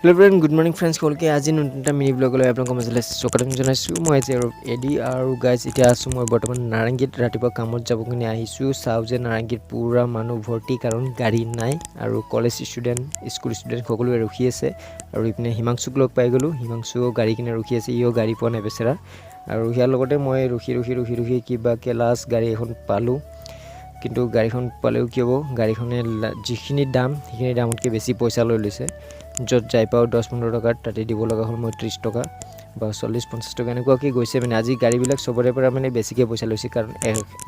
Hello friend, good morning friends. Kolke আজি নতুন এটা মিনি ব্লগ লৈ আপোনালোকক মাজলৈ স্বাগতম জনাইছো। মই আজি এডি আৰু গাইজ এতিয়া আছো মই বৰ্তমান নাৰেংগীত ৰাতিপুৱা কামত যাব কিনে আহিছো। চাও যে নাৰেংগীত পুৰা মানুহ ভৰ্তি কাৰণ গাড়ী নাই আৰু কলেজ ষ্টুডেন্ট স্কুল ষ্টুডেন্ট সকলোৱে ৰখি আছে আৰু ইপিনে হিমাংশুক লগ পাই গলো। হিমাংশু গাড়ী কিনে ৰখি আছে, ইও গাড়ী পোৱা নাই বেচেৰা আৰু ইয়াৰ লগতে মই ৰখি কিবা কেলাস গাড়ী এখন পালো। কিন্তু গাড়ীখন পালেও কি হ'ব, গাড়ীখনে যিখিনি দাম সেইখিনি দামতকৈ বেছি পইচা লৈ লৈছে। য'ত যাই পাও 10-15 টকাত তাতে দিব লগা হ'ল মই 30 টকা বা 40-50 টকা এনেকুৱাকৈ গৈছে। মানে আজি গাড়ীবিলাক চবৰে পৰা মানে বেছিকৈ পইচা লৈছে কাৰণ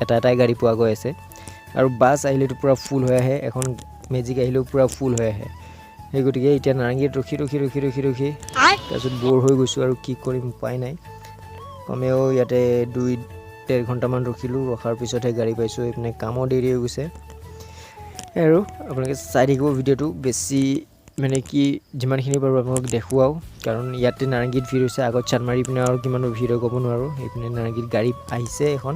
এটাই গাড়ী পোৱা গৈ আছে আৰু বাছ আহিলেতো পূৰা ফুল হৈ আহে, এখন মেজিক আহিলেও পূৰা ফুল হৈ আহে। সেই গতিকে এতিয়া নাৰেংগীত ৰখি তাৰপিছত বৰ হৈ গৈছোঁ আৰু কি কৰিম উপায় নাই। কমেও ইয়াতে 2-1.5 ঘণ্টামান ৰখিলোঁ, ৰখাৰ পিছতহে গাড়ী পাইছোঁ। এইপিনে কামো দেৰি হৈ গৈছে আৰু আপোনালোকে চাই থাকিব ভিডিঅ'টো। বেছি মানে কি যিমানখিনি পাৰোঁ আপোনালোকক দেখুৱাওঁ কাৰণ ইয়াতে নাৰেংগীত ভিৰ হৈছে। আগত চানমাৰি পিনে আৰু কিমান ভিৰ হৈ ক'ব নোৱাৰোঁ। এইপিনে নাৰেংগীত গাড়ী আহিছে, এখন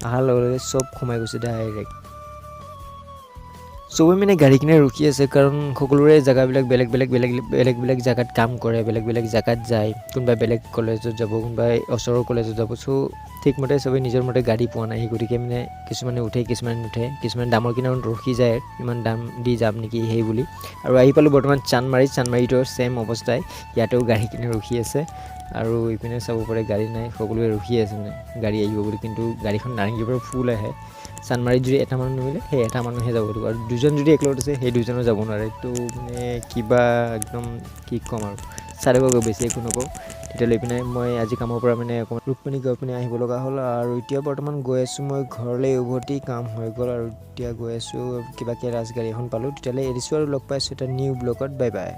অহাৰ লগে লগে চব সোমাই গৈছে ডাইৰেক্ট। চবে মানে গাড়ী কিনে ৰখি আছে কাৰণ সকলোৰে জেগাবিলাক বেলেগ জেগাত কাম কৰে, বেলেগ জেগাত যায়। কোনোবাই বেলেগ কলেজত যাব, কোনোবাই ওচৰৰ কলেজত যাব। চ' ঠিকমতে চবেই নিজৰ মতে গাড়ী পোৱা নাই। সেই গতিকে মানে কিছুমানে উঠে, কিছুমানে নুঠে, কিছুমানে দামৰ কিনাৰত ৰখি যায় ইমান দাম দি যাম নেকি সেই বুলি। আৰু আহি পালোঁ বৰ্তমান চানমাৰিতো ছেম অৱস্থাই, ইয়াতেও গাড়ী কিনে ৰখি আছে আৰু ইপিনে চাব পাৰে গাড়ী নাই, সকলোৱে ৰখি আছে মানে গাড়ী আহিব বুলি। কিন্তু গাড়ীখন নাৰেংগীৰ পৰা ফুল আহে। চানমাৰিত যদি এটা মানুহ নিমিলে সেই এটা মানুহে যাব লাগিব আৰু দুজন যদি একলগত আছে সেই দুজনো যাব নোৱাৰে। তো মানে কিবা একদম কি ক'ম আৰু চাই থাকিব, বেছি একো নকওঁ। তেতিয়ালৈ পিনে মই আজি কামৰ পৰা মানে অকণমান ৰূপমিনি গৈ পিনে আহিব লগা হ'ল আৰু এতিয়া বৰ্তমান গৈ আছোঁ মই ঘৰলৈ। উভতি কাম হৈ গ'ল আৰু এতিয়া গৈ আছোঁ কিবাকৈ ৰাজগাড়ী এখন পালোঁ। তেতিয়ালৈ এৰিছোঁ আৰু লগ পাইছোঁ এটা নিউ ব্লগত। Bye bye.